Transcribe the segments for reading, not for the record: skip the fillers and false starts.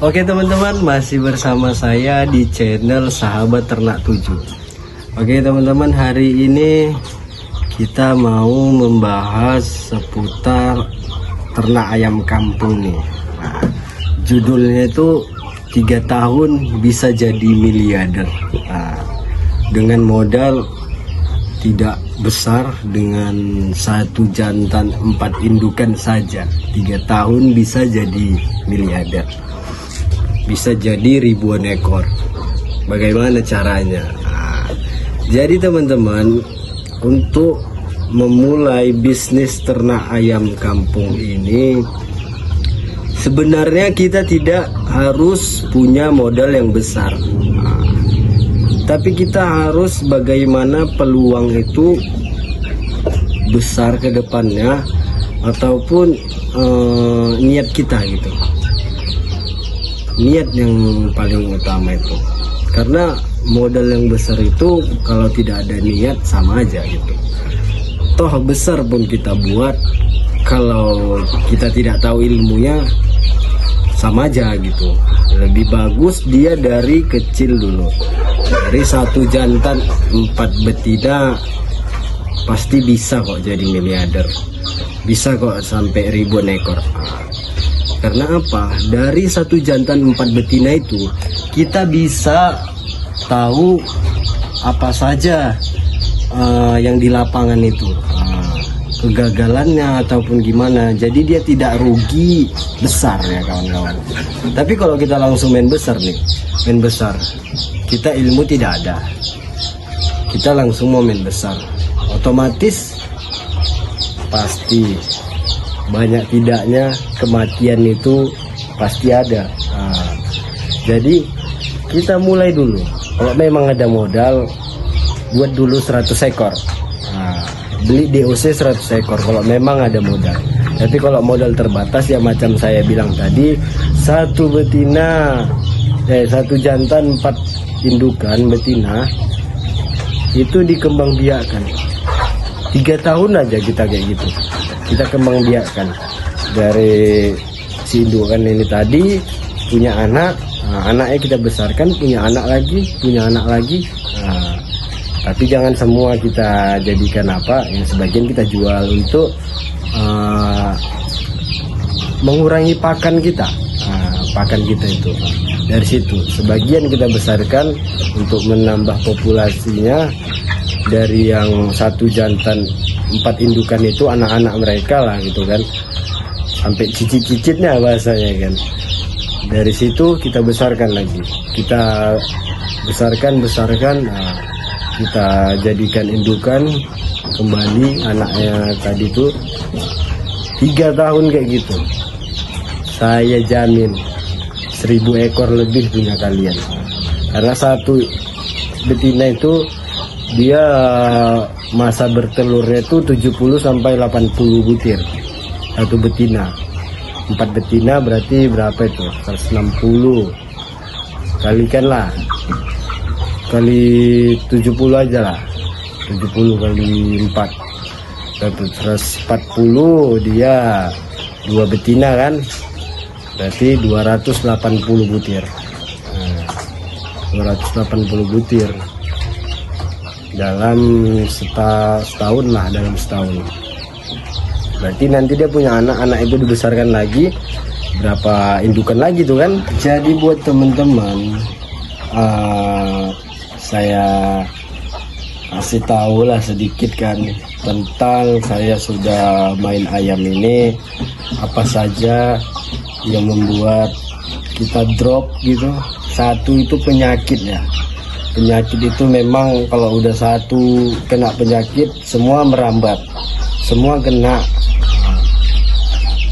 Oke teman-teman, masih bersama saya di channel Sahabat Ternak 7. Oke teman-teman, hari ini kita mau membahas seputar ternak ayam kampung nih. Nah, judulnya itu 3 tahun bisa jadi miliarder. Nah, dengan modal tidak besar, dengan 1 jantan 4 indukan saja 3 tahun bisa jadi miliarder, bisa jadi ribuan ekor. Bagaimana caranya? Nah, jadi teman-teman, untuk memulai bisnis ternak ayam kampung ini sebenarnya kita tidak harus punya modal yang besar. Nah, tapi kita harus bagaimana peluang itu besar ke depannya, ataupun niat kita gitu. Niat yang paling utama itu, karena modal yang besar itu kalau tidak ada niat sama aja gitu. Toh besar pun kita buat, kalau kita tidak tahu ilmunya sama aja gitu. Lebih bagus dia dari kecil dulu, dari 1 jantan 4 betina pasti bisa kok jadi miliarder, bisa kok sampai ribuan ekor. Karena apa? Dari 1 jantan 4 betina itu kita bisa tahu apa saja yang di lapangan itu, kegagalannya ataupun gimana. Jadi dia tidak rugi besar ya kawan-kawan. Tapi kalau kita langsung main besar nih, main besar, kita ilmu tidak ada, kita langsung mau main besar, otomatis pasti banyak tidaknya kematian itu pasti ada. Jadi kita mulai dulu. Kalau memang ada modal, buat dulu 100 ekor. Beli DOC 100 ekor kalau memang ada modal. Tapi kalau modal terbatas ya macam saya bilang tadi, 1 betina 1 jantan 4 indukan betina itu dikembangbiakkan 3 tahun aja kita kayak gitu. Kita kembang biakkan dari si indukan ini tadi punya anak, anaknya kita besarkan, punya anak lagi, tapi jangan semua kita jadikan apa, yang sebagian kita jual untuk mengurangi pakan kita. Pakan kita itu dari situ sebagian kita besarkan untuk menambah populasinya. Dari yang 1 jantan 4 indukan itu anak-anak mereka lah gitu kan, sampai cicit-cicitnya bahasanya kan. Dari situ kita besarkan lagi, kita besarkan, nah, kita jadikan indukan kembali anaknya tadi tuh 3 tahun kayak gitu. Saya jamin 1000 ekor lebih punya kalian, karena 1 betina itu dia masa bertelurnya itu 70 sampai 80 butir 1 betina. 4 betina berarti berapa itu? 160 kalikanlah, kali 70 aja lah, 70 kali 4 140, dia 2 betina kan, berarti 280 butir. 280 butir dalam setahun lah, dalam setahun. Berarti nanti dia punya anak itu dibesarkan lagi, berapa indukan lagi tuh kan. Jadi buat teman-teman, saya kasih tahu lah sedikit kan tentang saya sudah main ayam ini, apa saja yang membuat kita drop gitu. 1 itu penyakit ya. Penyakit itu memang kalau udah 1 kena penyakit semua merambat, semua kena.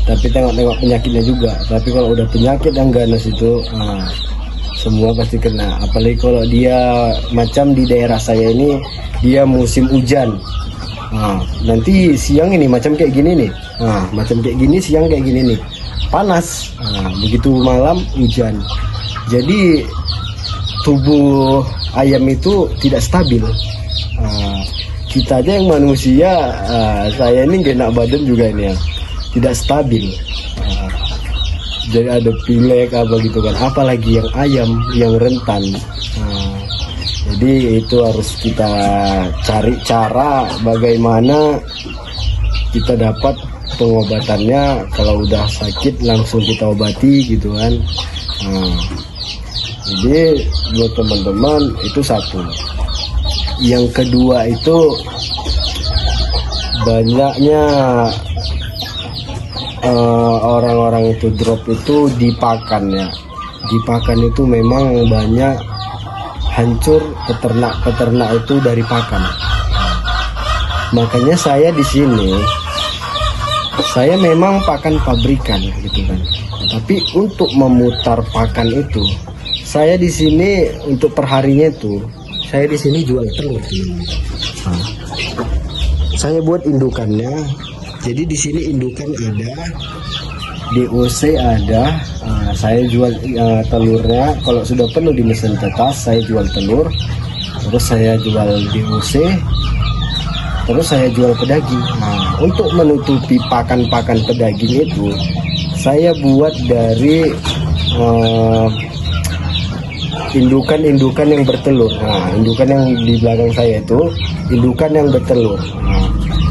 Tapi tengok-tengok penyakitnya juga. Tapi kalau udah penyakit yang ganas itu semua pasti kena. Apalagi kalau dia macam di daerah saya ini, dia musim hujan. Nanti siang ini macam kayak gini nih, macam kayak gini, siang kayak gini nih, panas. Begitu malam hujan. Jadi tubuh ayam itu tidak stabil. Kita aja yang manusia, saya ini gak enak badan juga ini ya, tidak stabil. jadi ada pilek apa gitu kan, apalagi yang ayam yang rentan. Jadi itu harus kita cari cara bagaimana kita dapat pengobatannya. Kalau udah sakit langsung kita obati gitu kan. Jadi buat teman-teman itu satu. Yang kedua itu banyaknya orang-orang itu drop itu di pakan ya. Di pakan itu memang banyak hancur peternak itu dari pakan. Makanya saya di sini saya memang pakan pabrikan gitu kan. Tapi untuk memutar pakan itu saya di sini untuk perharinya itu saya di sini jual telur. Saya buat indukannya. Jadi di sini indukan ada, DOC ada. Saya jual telurnya. Kalau sudah penuh di mesin tetas, saya jual telur. Terus saya jual DOC. Terus saya jual pedaging. Untuk menutupi pakan-pakan pedaging itu, saya buat dari indukan-indukan yang bertelur. Indukan yang di belakang saya itu indukan yang bertelur.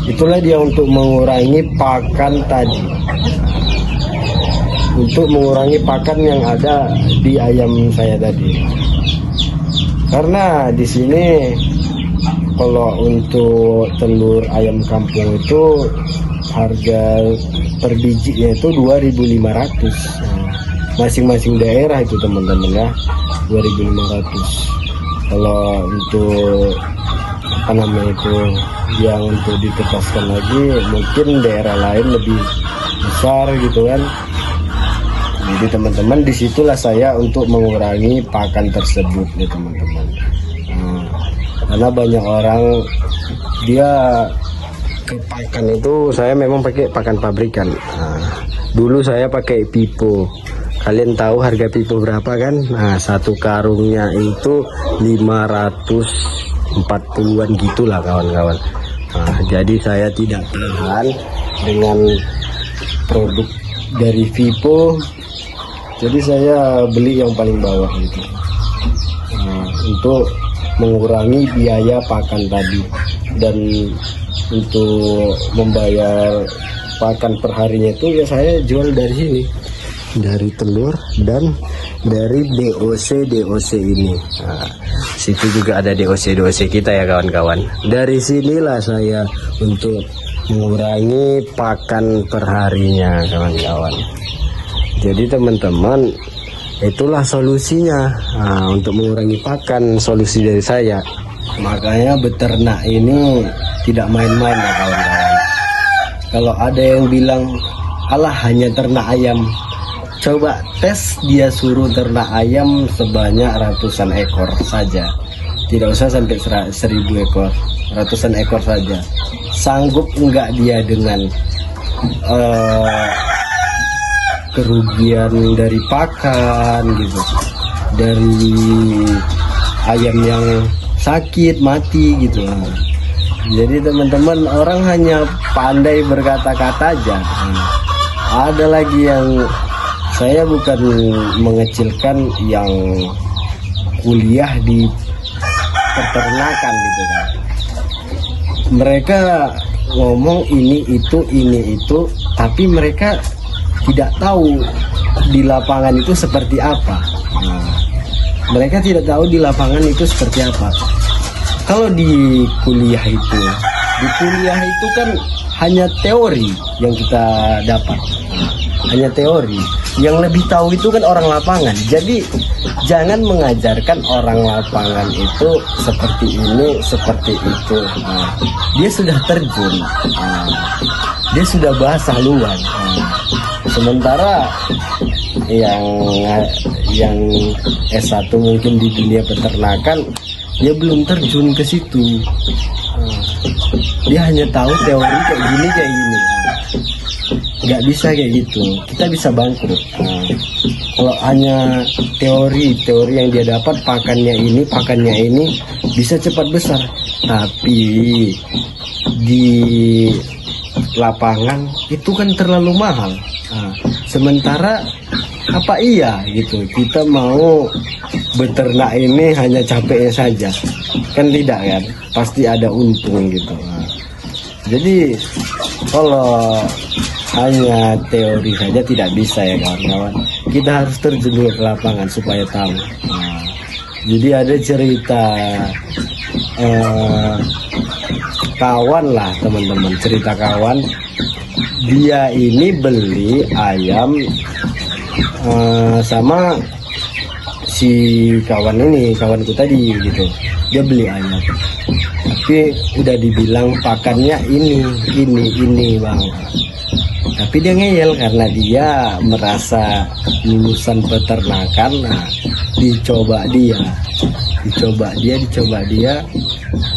Itulah dia untuk mengurangi pakan tadi, untuk mengurangi pakan yang ada di ayam saya tadi. Karena di sini kalau untuk telur ayam kampung itu harga per bijinya itu 2.500. Masing-masing daerah itu teman-teman ya, 2.500. Kalau untuk apa namanya itu yang untuk ditetaskan lagi mungkin daerah lain lebih besar gitu kan. Jadi teman-teman disitulah saya untuk mengurangi pakan tersebut ya teman-teman. Karena banyak orang dia ke pakan itu, saya memang pakai pakan pabrikan. Dulu saya pakai Pipo. Kalian tahu harga Pipo berapa kan? Satu karungnya itu 540-an gitulah kawan-kawan. Jadi saya tidak tahan dengan produk dari Pipo. Jadi saya beli yang paling bawah gitu. Untuk mengurangi biaya pakan tadi, dan untuk membayar pakan perharinya itu ya saya jual dari sini, dari telur dan dari DOC ini. Situ juga ada DOC kita ya kawan-kawan. Dari sinilah saya untuk mengurangi pakan perharinya kawan-kawan. Jadi teman-teman, itulah solusinya untuk mengurangi pakan, solusi dari saya. Makanya beternak ini tidak main-main ya kawan-kawan. Kalau ada yang bilang alah hanya ternak ayam, coba tes dia suruh ternak ayam sebanyak ratusan ekor saja, tidak usah sampai 1.000 ekor, ratusan ekor saja. Sanggup enggak dia dengan kerugian dari pakan gitu, dari ayam yang sakit mati gitu. Jadi teman-teman, orang hanya pandai berkata-kata aja. Ada lagi yang, saya bukan mengecilkan yang kuliah di peternakan gitu kan. Mereka ngomong ini itu, tapi mereka tidak tahu di lapangan itu seperti apa. Mereka tidak tahu di lapangan itu seperti apa. Kalau di kuliah itu kan hanya teori yang kita dapat, hanya teori. Yang lebih tahu itu kan orang lapangan. Jadi jangan mengajarkan orang lapangan itu seperti ini, seperti itu. Dia sudah terjun, dia sudah bahas haluan. Sementara yang S1 mungkin di dunia peternakan, dia belum terjun ke situ. Dia hanya tahu teori kayak gini. Nggak bisa kayak gitu, kita bisa bangkrut. Kalau hanya teori yang dia dapat, pakannya ini bisa cepat besar, tapi di lapangan itu kan terlalu mahal. Sementara Apa iya gitu kita mau beternak ini hanya capeknya saja? Kan tidak kan, pasti ada untung gitu. Nah, jadi kalau hanya teori saja tidak bisa ya kawan-kawan, kita harus terjun dulu ke lapangan supaya tahu. Nah, jadi ada cerita kawan lah teman-teman, cerita kawan, dia ini beli ayam sama si kawanku tadi gitu. Dia beli ayam tapi udah dibilang pakannya ini bang, tapi dia ngeyel karena dia merasa lulusan peternakan. Nah, dicoba dia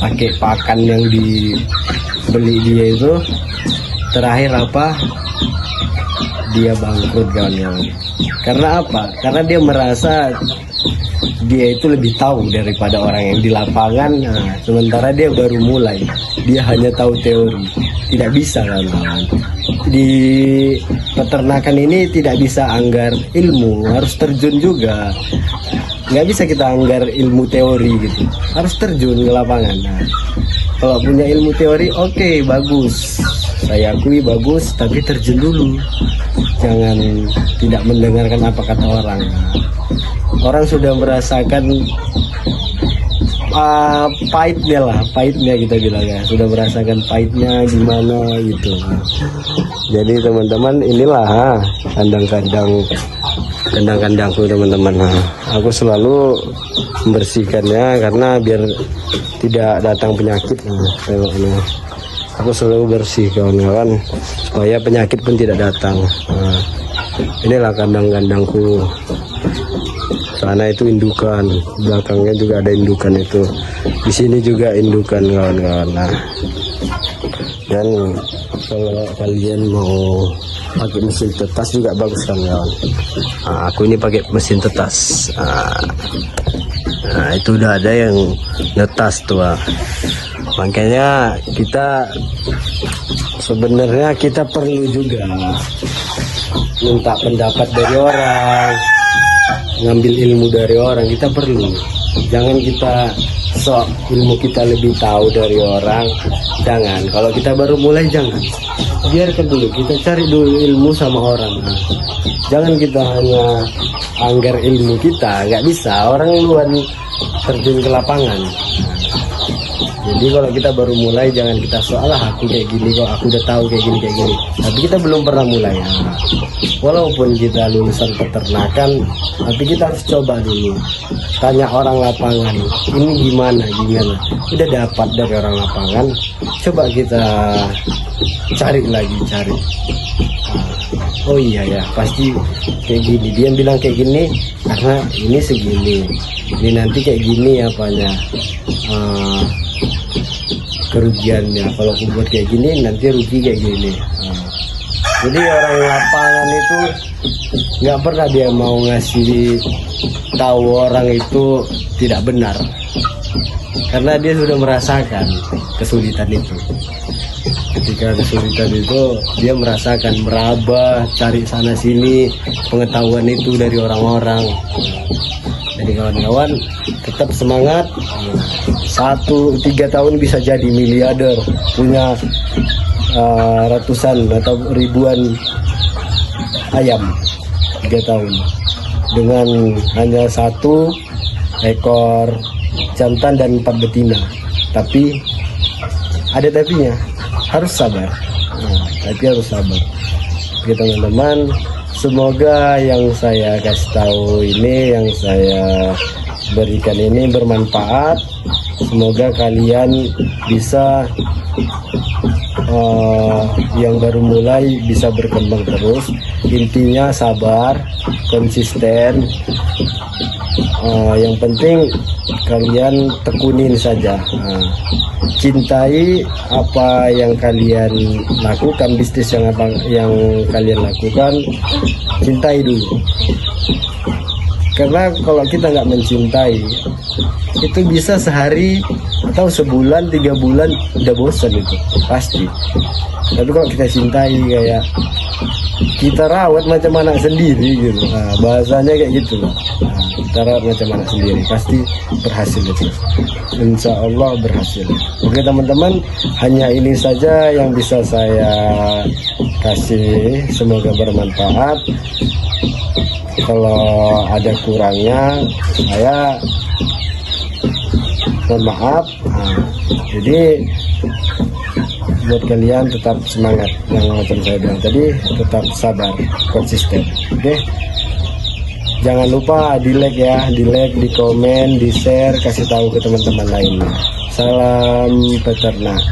pakai pakan yang dibeli dia itu, terakhir apa, dia bangkrut kawan-kawan. Karena apa? Karena dia merasa dia itu lebih tahu daripada orang yang di lapangan. Nah, sementara dia baru mulai, dia hanya tahu teori. Tidak bisa kawan-kawan, di peternakan ini tidak bisa anggar ilmu, harus terjun juga. Nggak bisa kita anggar ilmu teori gitu, harus terjun ke lapangan. Nah, kalau punya ilmu teori oke, bagus, saya akui bagus, tapi terjun dulu, jangan tidak mendengarkan apa kata orang. Orang sudah merasakan pahitnya kita bilang ya, sudah merasakan pahitnya gimana gitu. Jadi teman-teman, inilah kandang-kandangku teman-teman. Aku selalu membersihkannya karena biar tidak datang penyakit. Aku selalu bersih kawan-kawan supaya penyakit pun tidak datang. Inilah kandang-kandangku. Sana itu indukan, belakangnya juga ada indukan itu. Di sini juga indukan kawan-kawan. Nah, dan kalau kalian mau pakai mesin tetas juga bagus kan kawan. Nah, aku ini pakai mesin tetas. Nah, itu udah ada yang netas tuh. Makanya kita sebenarnya kita perlu juga minta pendapat dari orang, ngambil ilmu dari orang. Kita perlu, jangan kita sok ilmu kita lebih tahu dari orang. Jangan, kalau kita baru mulai jangan, biarkan dulu, kita cari dulu ilmu sama orang. Nah, jangan kita hanya anggar ilmu kita, nggak bisa, orang luar terjun ke lapangan. Jadi kalau kita baru mulai jangan kita soal aku kayak gini kok, aku udah tahu kayak gini, tapi kita belum pernah mulai. Nah, walaupun kita lulusan peternakan, tapi kita harus coba dulu, tanya orang lapangan ini gimana, udah dapat dari orang lapangan, coba kita cari lagi. Oh iya ya, pasti kayak gini, dia bilang kayak gini karena ini segini, ini nanti kayak gini apanya kerugiannya, kalau aku buat kayak gini nanti rugi kayak gini. Jadi orang lapangan itu nggak pernah dia mau ngasih tahu orang itu tidak benar, karena dia sudah merasakan kesulitan itu. Ketika kesulitan itu dia merasakan, meraba, cari sana sini pengetahuan itu dari orang-orang. Jadi kawan-kawan tetap semangat. 1-3 tahun bisa jadi miliarder, punya ratusan atau ribuan ayam. 3 tahun dengan hanya 1 ekor jantan dan 4 betina. Tapi ada tapinya, harus sabar. Tapi harus sabar. Oke teman-teman, semoga yang saya kasih tahu ini, yang saya berikan ini bermanfaat. Semoga kalian bisa yang baru mulai bisa berkembang terus. Intinya sabar, konsisten. Yang penting kalian tekunin saja. Cintai apa yang kalian lakukan, bisnis yang kalian lakukan, cintai dulu. Karena kalau kita nggak mencintai, itu bisa sehari atau sebulan, 3 bulan udah bosan itu pasti. Tapi kalau kita cintai, kayak kita rawat macam anak sendiri gitu. Nah, bahasanya kayak gitu. Nah, kita rawat macam anak sendiri, pasti berhasil itu. Insya Allah berhasil. Oke teman-teman, hanya ini saja yang bisa saya kasih. Semoga bermanfaat. Kalau ada kurangnya, saya mohon maaf. Nah, jadi buat kalian tetap semangat, yang macam saya bilang tadi, tetap sabar, konsisten. Oke, jangan lupa di like ya, di like, di komen, di share, kasih tahu ke teman-teman lainnya. Salam peternak.